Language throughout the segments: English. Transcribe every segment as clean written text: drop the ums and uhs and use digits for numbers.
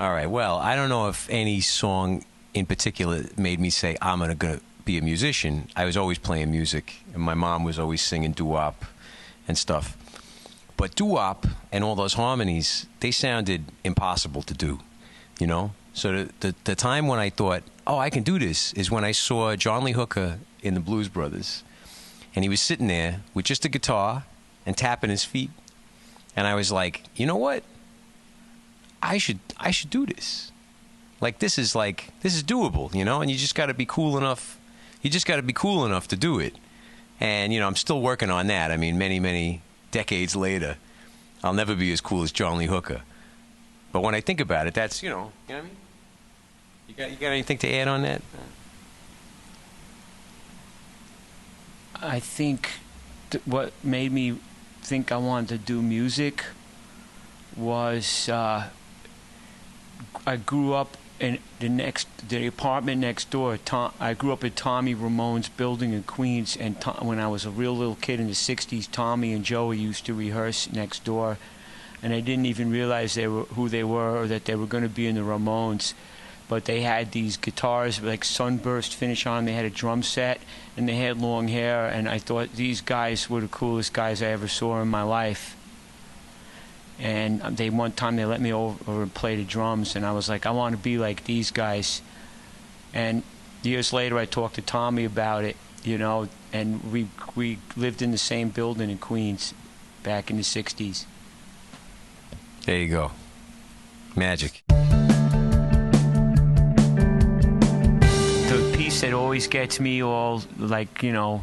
All right. Well, I don't know if any song in particular made me say I'm gonna be a musician. I was always playing music, and my mom was always singing doo-wop and stuff. But doo-wop and all those harmonies, they sounded impossible to do, you know? So the time when I thought, oh, I can do this, is when I saw John Lee Hooker in the Blues Brothers. And he was sitting there with just a guitar and tapping his feet. And I was like, you know what? I should do this. This is doable, you know? And you just got to be cool enough. You just got to be cool enough to do it. And, you know, I'm still working on that. I mean, many, many decades later, I'll never be as cool as John Lee Hooker. But when I think about it, that's, you know what I mean? You got anything to add on that? I think what made me think I wanted to do music was I grew up in the apartment next door. I grew up at Tommy Ramone's building in Queens, and when I was a real little kid in the 60s, Tommy and Joey used to rehearse next door, and I didn't even realize who they were or that they were going to be in the Ramones. But they had these guitars like sunburst finish on. They had a drum set, and they had long hair, and I thought these guys were the coolest guys I ever saw in my life. And one time they let me over and play the drums, and I was like, I want to be like these guys. And years later, I talked to Tommy about it, you know, and we lived in the same building in Queens back in the 60s. There you go. Magic. The piece that always gets me all, like, you know,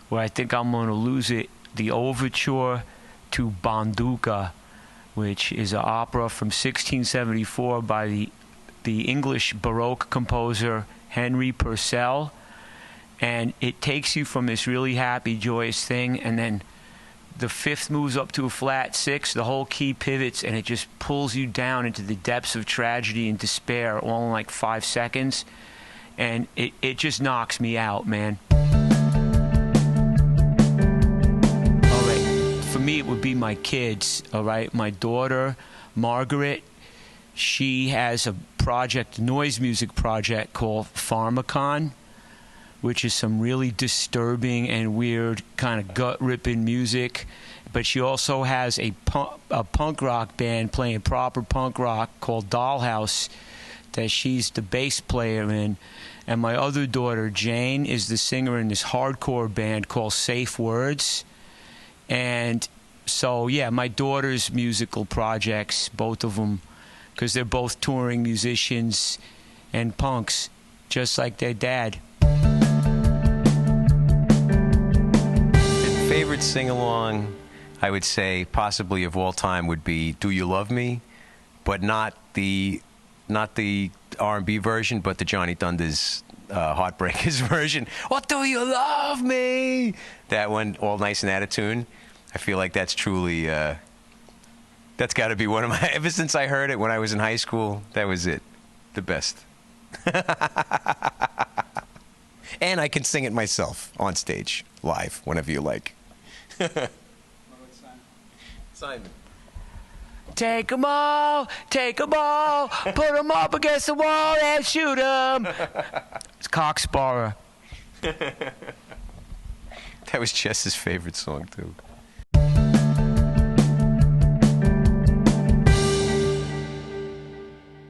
where I think I'm going to lose it, the overture to Bonduca, which is an opera from 1674 by the English Baroque composer Henry Purcell. And it takes you from this really happy, joyous thing, and then the fifth moves up to a flat six, the whole key pivots, and it just pulls you down into the depths of tragedy and despair all in like 5 seconds. And it just knocks me out, man. For me, it would be my kids, all right? My daughter, Margaret, she has a noise music project called Pharmacon, which is some really disturbing and weird kind of gut-ripping music. But she also has a punk rock band playing proper punk rock called Dollhouse that she's the bass player in. And my other daughter, Jane, is the singer in this hardcore band called Safe Words. And so, yeah, my daughter's musical projects, both of them, because they're both touring musicians and punks, just like their dad. The favorite sing-along, I would say, possibly of all time, would be "Do You Love Me," but not the R&B version, but the Johnny Thunders Heartbreakers version. Oh, do you love me? That one, all nice and out of tune. I feel like that's truly, that's got to be one of my, ever since I heard it when I was in high school, that was it. The best. And I can sing it myself on stage, live, whenever you like. Simon. Take 'em all, put 'em up against the wall and shoot 'em. It's Cock Sparrer. That was Jess's favorite song, too.